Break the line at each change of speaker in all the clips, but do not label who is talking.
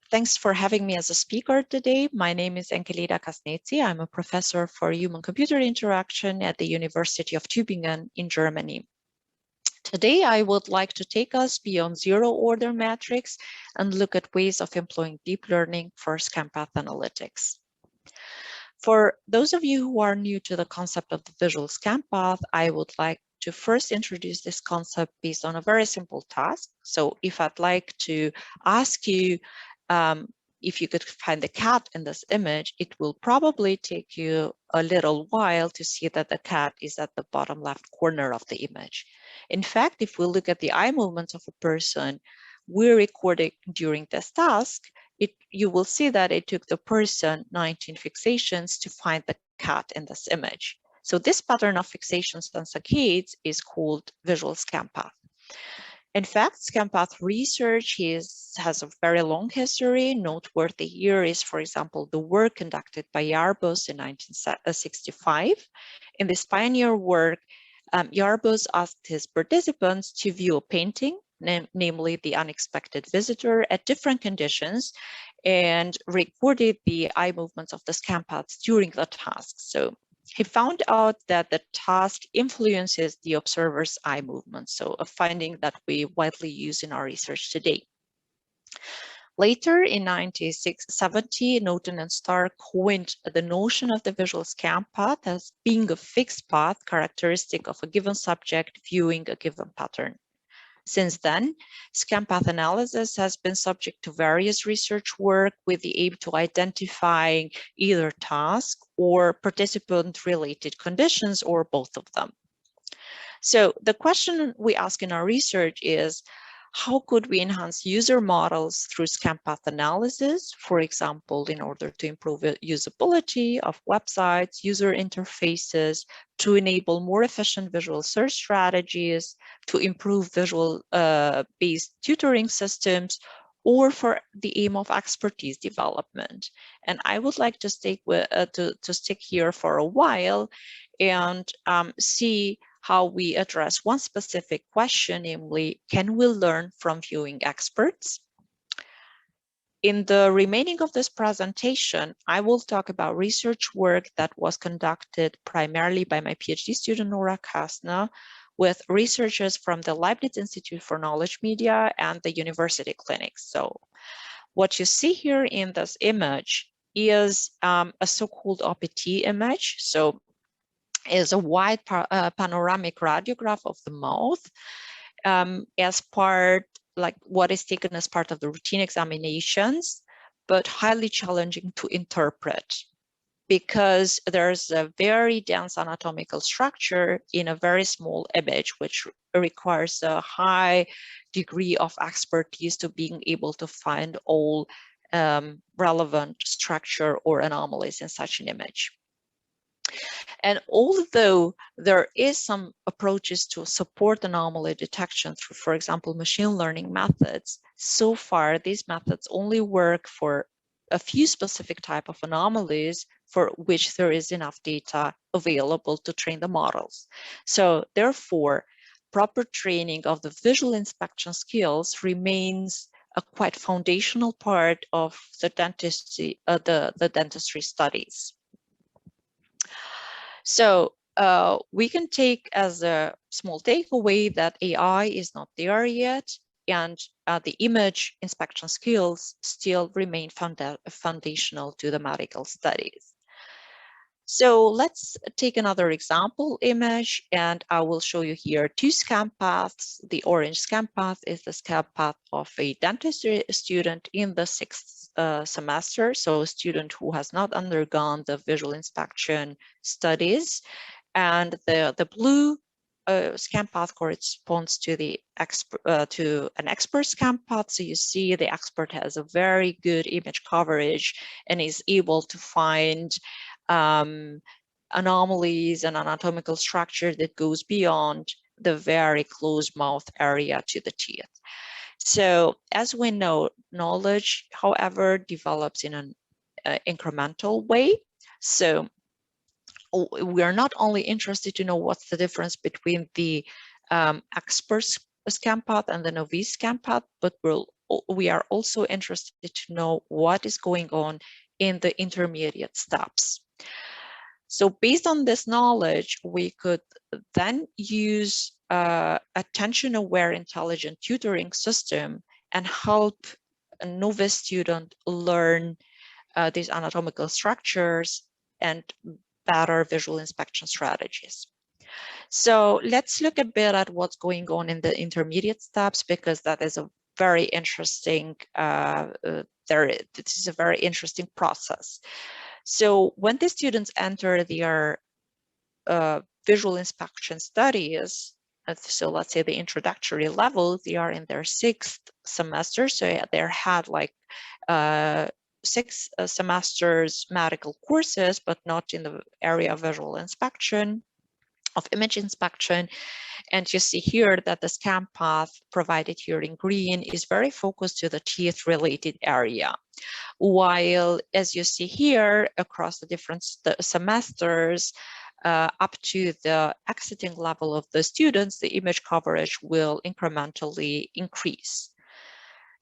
Thanks for having me as a speaker today. My name is Enkelejda Kasneci. I'm a professor for human-computer interaction at the University of Tübingen in Germany. Today, I would like to take us beyond zero-order metrics and look at ways of employing deep learning for scanpath analytics. For those of you who are new to the concept of the visual scanpath, I would like to first introduce this concept based on a very simple task. So if I'd like to ask you if you could find the cat in this image, it will probably take you a little while to see that the cat is at the bottom left corner of the image. In fact, if we look at the eye movements of a person we're recording during this task, you will see that it took the person 19 fixations to find the cat in this image. So this pattern of fixations and saccades is called visual scanpath. In fact, scanpath research has a very long history. Noteworthy here is, for example, the work conducted by Yarbus in 1965. In this pioneer work, Yarbus asked his participants to view a painting, namely the unexpected visitor, at different conditions, and recorded the eye movements of the scanpaths during the task. So he found out that the task influences the observer's eye movement, so a finding that we widely use in our research today. Later, in 1970, Norton and Starr coined the notion of the visual scanpath as being a fixed path characteristic of a given subject viewing a given pattern. Since then, scanpath analysis has been subject to various research work with the aim to identify either task or participant-related conditions or both of them. So the question we ask in our research is, how could we enhance user models through scanpath analysis, for example, in order to improve usability of websites, user interfaces, to enable more efficient visual search strategies, to improve visual-based tutoring systems, or for the aim of expertise development. And I would like to stick here for a while and see how we address one specific question, namely, can we learn from viewing experts? In the remaining of this presentation, I will talk about research work that was conducted primarily by my PhD student, Nora Kasna, with researchers from the Leibniz Institute for Knowledge Media and the university clinics. So what you see here in this image is a so-called OPT image. So is a wide panoramic radiograph of the mouth as part, like what is taken as part of the routine examinations, but highly challenging to interpret because there's a very dense anatomical structure in a very small image, which requires a high degree of expertise to being able to find all relevant structure or anomalies in such an image. And although there is some approaches to support anomaly detection through, for example, machine learning methods, so far these methods only work for a few specific type of anomalies for which there is enough data available to train the models. So therefore, proper training of the visual inspection skills remains a quite foundational part of the dentistry, the dentistry studies. So we can take as a small takeaway that AI is not there yet, and the image inspection skills still remain foundational to the medical studies. So let's take another example image, and I will show you here two scanpaths. The orange scanpath is the scanpath of a dentistry student in the 6th semester, so a student who has not undergone the visual inspection studies. And the blue scanpath corresponds to the an expert scanpath. So you see the expert has a very good image coverage and is able to find anomalies and anatomical structure that goes beyond the very close mouth area to the teeth. So as we know, knowledge, however, develops in an incremental way. So we are not only interested to know what's the difference between the expert scanpath and the novice scanpath, but we're we are also interested to know what is going on in the intermediate steps. So based on this knowledge, we could then use attention-aware intelligent tutoring system and help a novice student learn these anatomical structures and better visual inspection strategies. So let's look a bit at what's going on in the intermediate steps, because that is a very interesting, this is a very interesting process. So when the students enter their visual inspection studies, so let's say the introductory level, they are in their 6th semester, so they had like 6 semesters medical courses, but not in the area of visual inspection, of image inspection. And you see here that the scan path provided here in green is very focused to the teeth related area. While, as you see here, across the different semesters, up to the exiting level of the students, the image coverage will incrementally increase.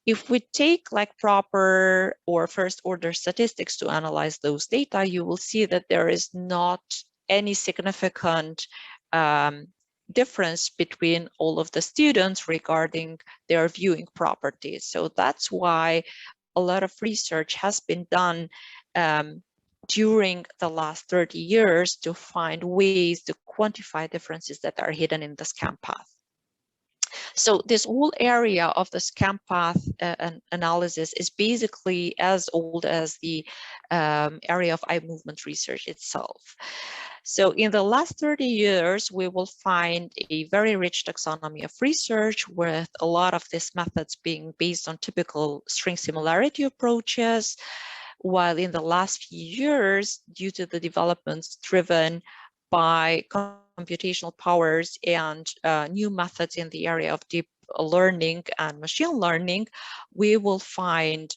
If we take like proper or first order statistics to analyze those data, you will see that there is not any significant difference between all of the students regarding their viewing properties. So that's why a lot of research has been done during the last 30 years to find ways to quantify differences that are hidden in the scan path. So this whole area of the scan path analysis is basically as old as the area of eye movement research itself. So in the last 30 years, we will find a very rich taxonomy of research with a lot of these methods being based on typical string similarity approaches, while in the last few years, due to the developments driven by computational powers and new methods in the area of deep learning and machine learning, we will find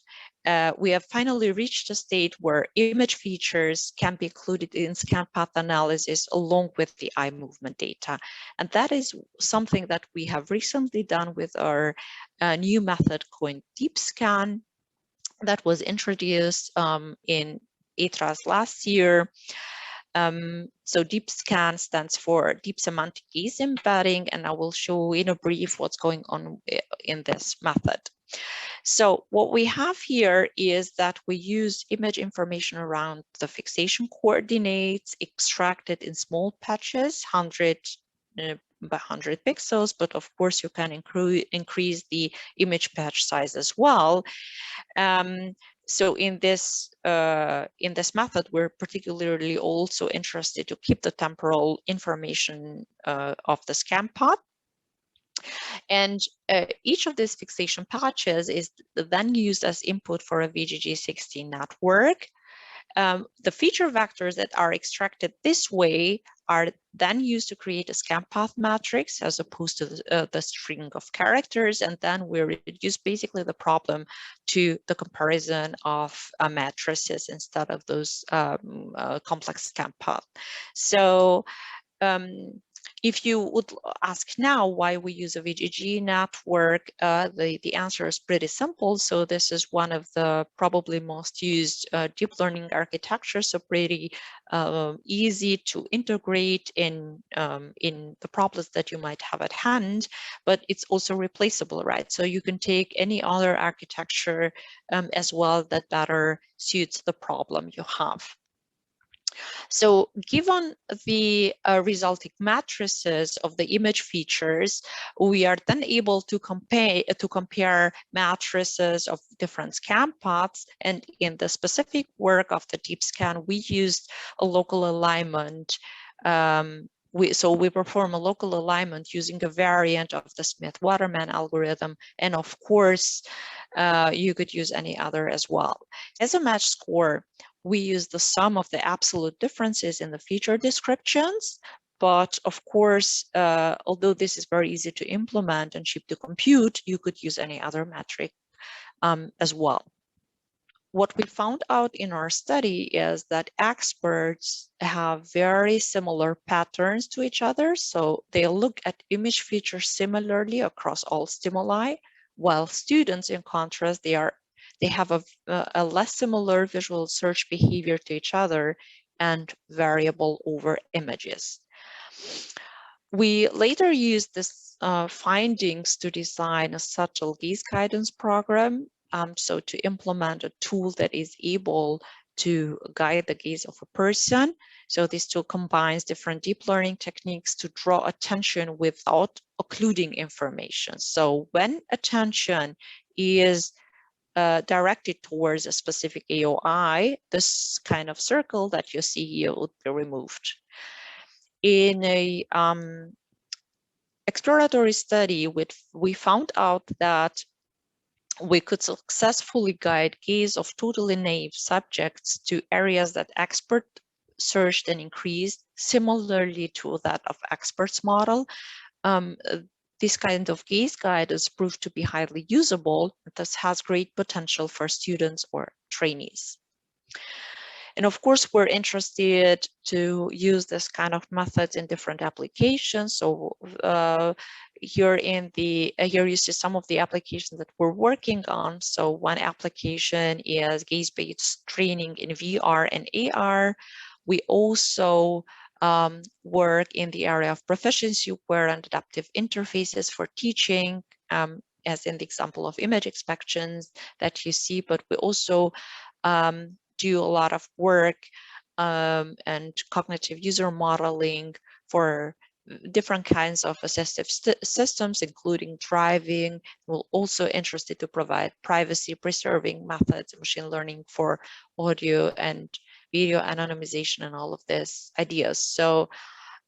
we have finally reached a state where image features can be included in scan path analysis along with the eye movement data. And that is something that we have recently done with our new method coined deep scan that was introduced in ETRAS last year. So deep scan stands for deep semantic gaze embedding, and I will show in a brief what's going on in this method. So what we have here is that we use image information around the fixation coordinates extracted in small patches, 100 by 100 pixels, but of course you can increase the image patch size as well. So in this method, we're particularly also interested to keep the temporal information of the scan path. And each of these fixation patches is then used as input for a VGG16 network. The feature vectors that are extracted this way are then used to create a scan path matrix as opposed to the string of characters, and then we reduce basically the problem to the comparison of matrices instead of those complex scan path. So if you would ask now why we use a VGG network, the answer is pretty simple. So this is one of the probably most used deep learning architectures, so pretty easy to integrate in the problems that you might have at hand, but it's also replaceable, right? So you can take any other architecture as well that better suits the problem you have. So given the resulting matrices of the image features, we are then able to compare matrices of different scan paths. And in the specific work of the deep scan, we used a local alignment. So we perform a local alignment using a variant of the Smith-Waterman algorithm. And of course, you could use any other as well. As a match score, we use the sum of the absolute differences in the feature descriptions. But of course, although this is very easy to implement and cheap to compute, you could use any other metric as well. What we found out in our study is that experts have very similar patterns to each other. So they look at image features similarly across all stimuli, while students, in contrast, they have a less similar visual search behavior to each other and variable over images. We later used this findings to design a subtle gaze guidance program, so to implement a tool that is able to guide the gaze of a person. So this tool combines different deep learning techniques to draw attention without occluding information. So when attention is directed towards a specific AOI, this kind of circle that you see here would be removed. In a exploratory study, we found out that we could successfully guide gaze of totally naive subjects to areas that expert searched and increased, similarly to that of experts model. This kind of gaze guidance proved to be highly usable, and thus has great potential for students or trainees. And of course, we're interested to use this kind of methods in different applications. So here you see some of the applications that we're working on. So one application is gaze-based training in VR and AR. We also work in the area of proficiency aware and adaptive interfaces for teaching, as in the example of image inspections that you see, but we also do a lot of work and cognitive user modeling for different kinds of assistive systems, including driving. We're also interested to provide privacy preserving methods, machine learning for audio and video anonymization, and all of these ideas. So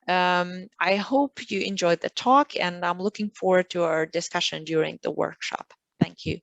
I hope you enjoyed the talk, and I'm looking forward to our discussion during the workshop. Thank you.